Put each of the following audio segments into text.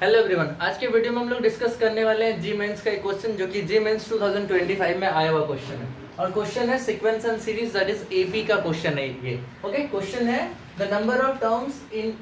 Hello everyone, आज के video में हम लोग डिस्कस करने वाले हैं जी मेंस का एक क्वेश्चन जो कि जी मेंस 2025 में आया हुआ क्वेश्चन है। और क्वेश्चन है sequence and series, that is AP का क्वेश्चन है ये। ओके, क्वेश्चन है the number of terms in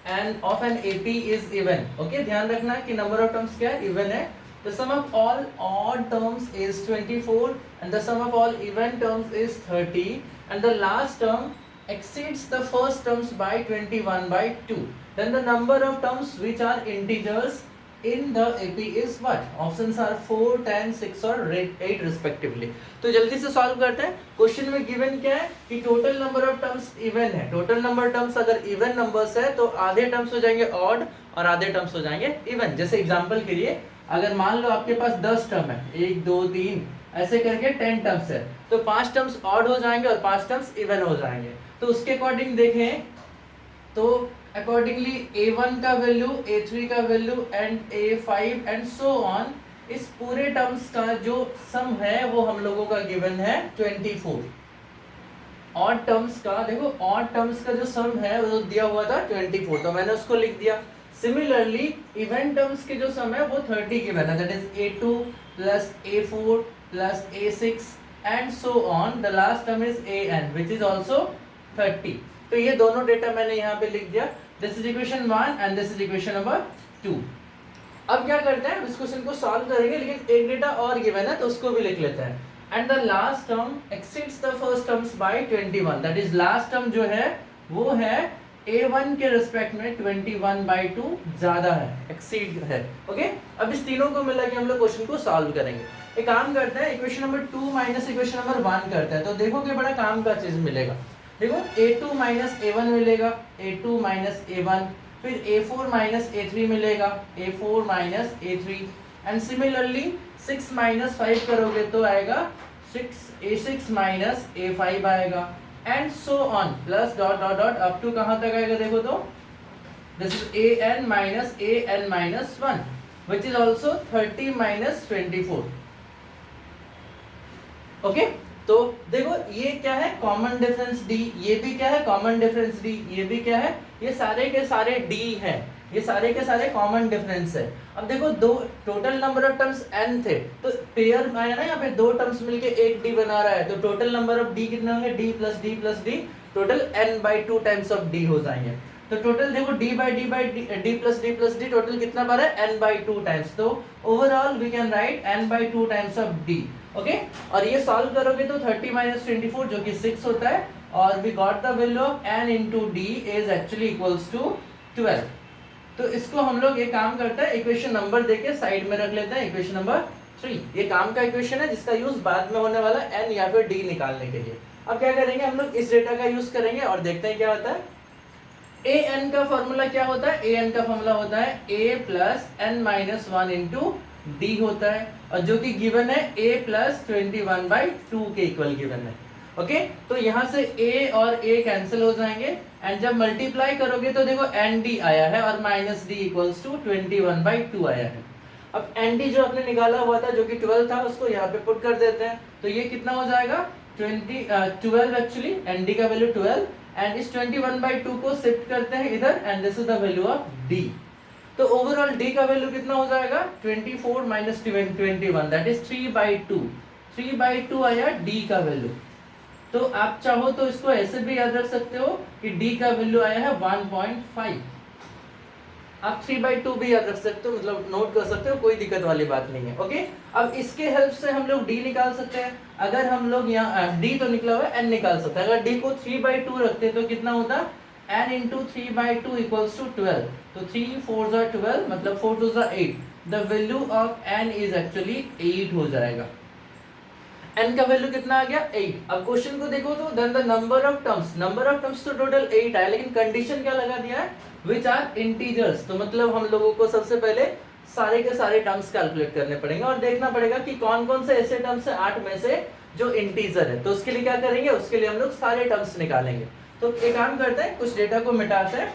end of an AP is even. Okay, ध्यान रखना कि नंबर ऑफ टर्म्स क्या है, इवन है। The sum of all odd terms is 24 and the sum of all even terms is 30 and the last term exceeds the first terms by 21 by 2, then the number of terms which are integers in the AP is what? Options are 4, 10, 6 और 8 respectively। तो जल्दी से solve करते हैं। Question में given क्या है कि total number of terms even है। टोटल नंबर टर्म्स अगर इवन नंबर्स है तो आधे टर्म्स हो जाएंगे ऑड और आधे टर्म्स हो जाएंगे इवन। जैसे एग्जांपल के लिए अगर मान लो आपके पास 10 टर्म है, 1 2 3 ऐसे करके 10 टर्म्स है, तो 5 टर्म्स ऑड हो जाएंगे और 5 टर्म्स इवन हो जाएंगे। तो उसके अकॉर्डिंग देखें तो अकॉर्डिंगली A1 का वैल्यू, A3 का value and A5 and so on, इस पूरे टर्म्स का जो सम है वो हम लोगों का गिवन है 24। ऑड टर्म्स का देखो, ऑड टर्म्स का जो सम है वो दिया हुआ था 24, तो मैंने उसको लिख दिया। सिमिलरली इवन टर्म्स के जो सम है वो 30 गिवन है, that is A2 plus A4 plus A6 and so on, the last term is AN which is also 30। तो ये दोनों डेटा मैंने यहाँ पे लिख दिया। This is equation 1 and this is equation number 2। अब क्या करते हैं, इस क्वेश्चन को सॉल्व करेंगे, लेकिन एक डेटा और गिवन है तो उसको भी लिख लेते हैं। And the last term exceeds the first terms by 21, that is last term जो है वो है A1 के रिस्पेक्ट में 21/2 ज्यादा है, एक्सीड है। ओके, अब इस तीनों को मिला के हम लोग क्वेश्चन को सॉल्व करेंगे। एक काम करते हैं, equation number 2 minus equation number 1 करते हैं, तो देखो कि बड़ा काम का चीज मिलेगा। देखो A2 माइनस A1 मिलेगा, A2 माइनस A1, फिर A4 माइनस A3 मिलेगा, A4 minus A3 and similarly 6 minus 5 करोगे तो आएगा 6 माइनस A5 आएगा and so on, plus dot dot dot up to कहां तक आएगा देखो तो this is AN minus 1 which is also 30 minus 24। Okay, तो देखो ये क्या है, कॉमन डिफरेंस D, ये भी क्या है कॉमन डिफरेंस D, ये भी क्या है, ये सारे के सारे D हैं, ये सारे के सारे कॉमन डिफरेंस है। अब देखो दो total number of terms n थे, तो पेयर आया ना, यहाँ पे दो टर्म्स मिलके एक D बना रहा है, तो टोटल नंबर ऑफ D कितने होंगे, D plus D plus D, total n/2 times of D हो जाएंगे। तो टोटल देखो D प्लस D टोटल कितना बार है, n/2 टाइम्स। तो overall we can write n/2 times of D। Okay, और ये सॉल्व करोगे तो 30 माइनस 24 जो कि 6 होता है, और वी got the value of n into D is actually equals to 12। तो इसको हम लोग ये काम करते हैं, इक्वेशन नंबर देके साइड में रख लेते हैं, इक्वेशन नंबर 3। ये काम का इक्वेशन है जिसका यूज बाद में होने वाला n या फिर D निकालने के लिए। अब क्या करेंगे, हम लोग इस डेटा का यूज करेंगे और देखते हैं क्या होता है। an का फॉर्मूला क्या होता है, an का फॉर्मूला होता है a plus n minus 1 into D होता है, और जो कि गिवन है a प्लस 21/2 के इक्वल गिवन है। ओके, तो यहाँ से a और a कैंसिल हो जाएंगे एंड जब मल्टीप्लाई करोगे तो देखो nd आया है और माइनस d इक्वल्स टू 21/2 आया है। अब nd जो आपने निकाला हुआ था जो कि 12 था, उसको यहाँ पे पुट कर देते हैं, तो ये कितना हो जाएगा 12 एक्चुअली, nd का वैल्यू 12 एंड इस 21/2 को शिफ्ट करते हैं इधर and this is the value of d। तो ओवरऑल d का वैल्यू कितना हो जाएगा 24 माइनस 21, दैट इज 3/2 आया d का वैल्यू। तो आप चाहो तो इसको ऐसे भी याद रख सकते हो कि d का वैल्यू आया है 1.5। आप 3/2 भी याद रख सकते हो, मतलब नोट कर सकते हो, कोई दिक्कत वाली बात नहीं है। ओके, अब इसके हेल्प से हम लोग d निकाल सकते हैं। अगर हम लोग यहाँ d तो निकला हुआ है, n निकाल सकते हैं। अगर d को 3/2 रखते तो कितना होता, n इंटू 3/2 इक्वल्स टू 12, तो 3 4 are 12, मतलब 4 2 are 8, the value of n is actually 8 हो जाएगा। n का वैल्यू कितना आ गया 8। अब क्वेश्चन को देखो तो then the number of terms तो टोटल 8 है, लेकिन कंडीशन क्या लगा दिया है, विच आर इंटीजर्स। तो मतलब हम लोगों को सबसे पहले सारे के सारे टर्म्स कैलकुलेट करने पड़ेंगे और देखना पड़ेगा कि कौन कौन से ऐसे टर्म्स है 8 में से जो इंटीजर है। तो उसके लिए क्या करेंगे, उसके लिए हम लोग सारे टर्म्स निकालेंगे। तो एक काम करते हैं, कुछ डेटा को मिटाते हैं,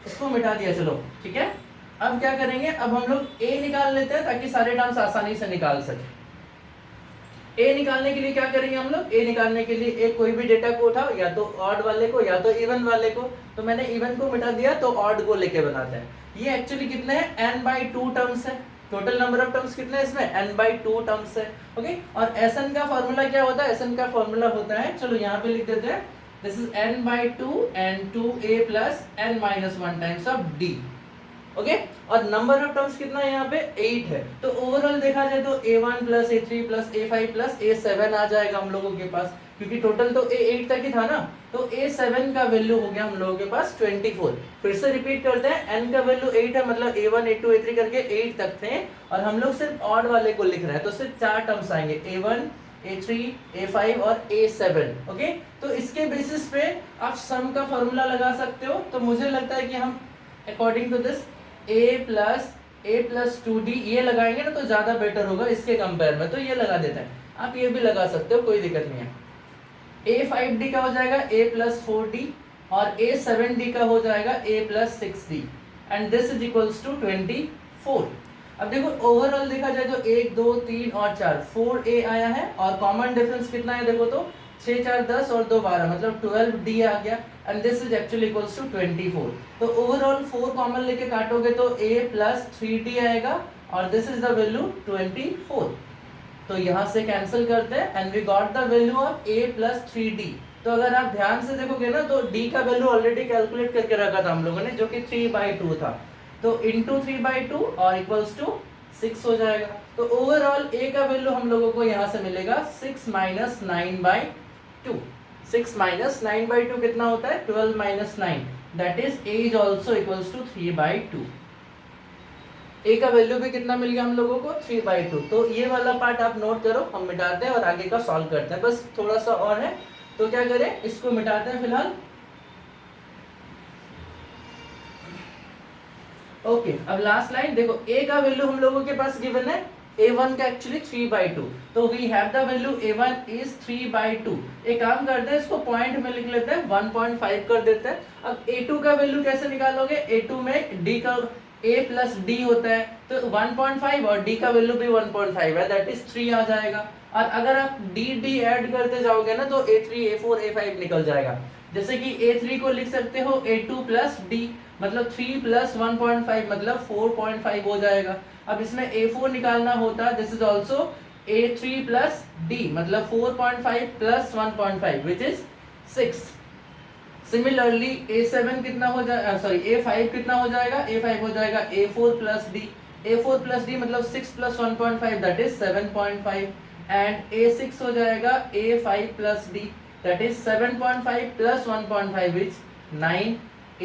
इसको मिटा दिया, चलो ठीक है। अब क्या करेंगे, अब हम लोग a निकाल लेते हैं ताकि सारे टर्म्स आसानी से निकाल सके। ए निकालने के लिए क्या करेंगे हम लोग, ए निकालने के लिए एक कोई भी डेटा को उठाओ, या तो ऑड वाले को या तो इवन वाले को। तो मैंने इवन को मिटा दिया तो ऑड को लेके बनाते हैं। ये एक्चुअली कितने हैं, n/2 टर्म्स है। टोटल नंबर ऑफ टर्म्स कितने हैं इसमें, n/2 टर्म्स है। ओके, और Sn का फॉर्मूला क्या होता है, Sn का फॉर्मूला होता है, चलो यहाँ पे लिख देते हैं, this is n/2 and 2a plus n-1 times of d। Okay, और नंबर ऑफ टर्म्स कितना है यहाँ पे 8 है। तो ओवरऑल देखा जाए तो a1 plus a3 plus a5 plus a7 आ जाएगा हम लोगों के पास, क्योंकि टोटल तो a8 तक ही था ना। तो a7 का वैल्यू हो गया हम लोगों के पास 24। फिर से रिपीट करते हैं, n का वैल्यू 8 है, मतलब a1 a2 a3 करके 8 तक थे, और हम लोग सिर्फ ऑड वाले को लिख रहे हैं, तो सिर्फ 4 टर्म्स आएंगे, a1 a3 a5 और a7। ओके, तो इसके बेसिस पे आप सम का फॉर्मूला लगा सकते हो। तो मुझे लगता है कि हम according to this a plus 2d ये लगाएंगे ना तो ज्यादा बेटर होगा इसके कंपेयर में, तो ये लगा देते हैं। आप ये भी लगा सकते हो, कोई दिक्कत नहीं है। a5d का हो जाएगा a प्लस 4d, और a7d का हो जाएगा a plus 6d, and this is equals to 24। अब देखो ओवरऑल देखा जाए तो 1 2 3 और 4 4a आया है, और कॉमन डिफरेंस कितना है देखो तो 6 4 10 और 2 12, मतलब 12d आ गया, and this is actually equals to 24। तो ओवरऑल 4 कॉमन लेके काटोगे तो a प्लस 3d आएगा, और दिस इज द वैल्यू 24। तो यहाँ से कैंसिल करते हैं, and we got the value of a plus 3d। तो अगर आप ध्यान से देखोगे ना तो d का वैल्यू ऑलरेडी कैलकुलेट करके रखा था हम लोगों ने, जो कि 3/2 था, तो इंटू 3/2 और इक्वल्स टू 6 हो जाएगा। तो ओवरऑल a का वैल्यू हम लोगों को यहाँ से मिलेगा 6 माइनस 9/2। 6 माइनस 9/2 कितना होता है, 12 minus 9, that is a is also equals to 3/2। a का वैल्यू भी कितना मिल गया हम लोगों को, 3/2। तो ये वाला पार्ट आप नोट करो, हम मिटाते हैं और आगे का सॉल्व करते हैं। बस थोड़ा सा और है, तो क्या करें, इसको मिटाते हैं फिलहाल। ओके, अब लास्ट लाइन देखो, a का वैल्यू हम लोगों के पास गिवन है a1 का एक्चुअली 3/2, तो we have the value a1 is 3/2। एक काम करते हैं, इसको पॉइंट में लिख लेते हैं, 1.5 कर देते हैं। अब a2 का वैल्यू कैसे निकालोगे, a2 में d का a प्लस d होता है, तो 1.5 और d का वैल्यू भी 1.5 है, दैट इज 3 आ जाएगा। और अगर आप d ऐड करते जाओगे ना तो a3 a4 a5 निकल जाएगा। जैसे कि a3 को लिख सकते हो a2 प्लस d, मतलब 3 प्लस 1.5 मतलब 4.5 हो जाएगा। अब इसमें a4 निकालना होता, this is also a3 plus d, मतलब 4.5 plus 1.5 which is 6। Similarly a7 कितना हो जाएगा, सॉरी a5 कितना हो जाएगा, a5 हो जाएगा a4 plus d, a4 plus d मतलब 6 plus 1.5 that is 7.5, and a6 हो जाएगा a5 plus d, that is 7.5 plus 1.5 which 9,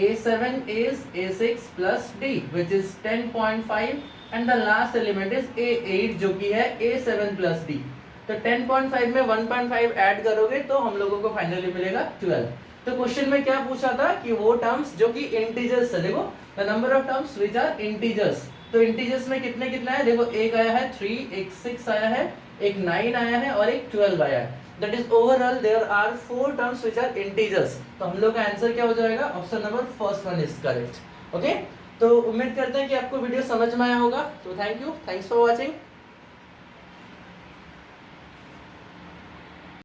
a7 is a6 plus d which is 10.5, and the last element is a8 जो कि है a7 plus d। तो 10.5 में 1.5 add करोगे तो हम लोगों को फाइनली मिलेगा 12। तो क्वेश्चन में क्या पूछा था कि वो टर्म्स जो कि इंटीजर्स है, देखो the number of terms which are integers. तो इंटीजर्स में कितने कितना है, देखो एक आया है 3, एक 6 आया है, एक 9 आया है और एक 12 आया है। That is overall there are 4 terms which are integers। तो हम लोग का आंसर क्या हो जाएगा, option number first one is correct. Okay, तो उम्मीद करते हैं कि आपको वीडियो समझ में आया होगा। तो thank you, thanks for watching.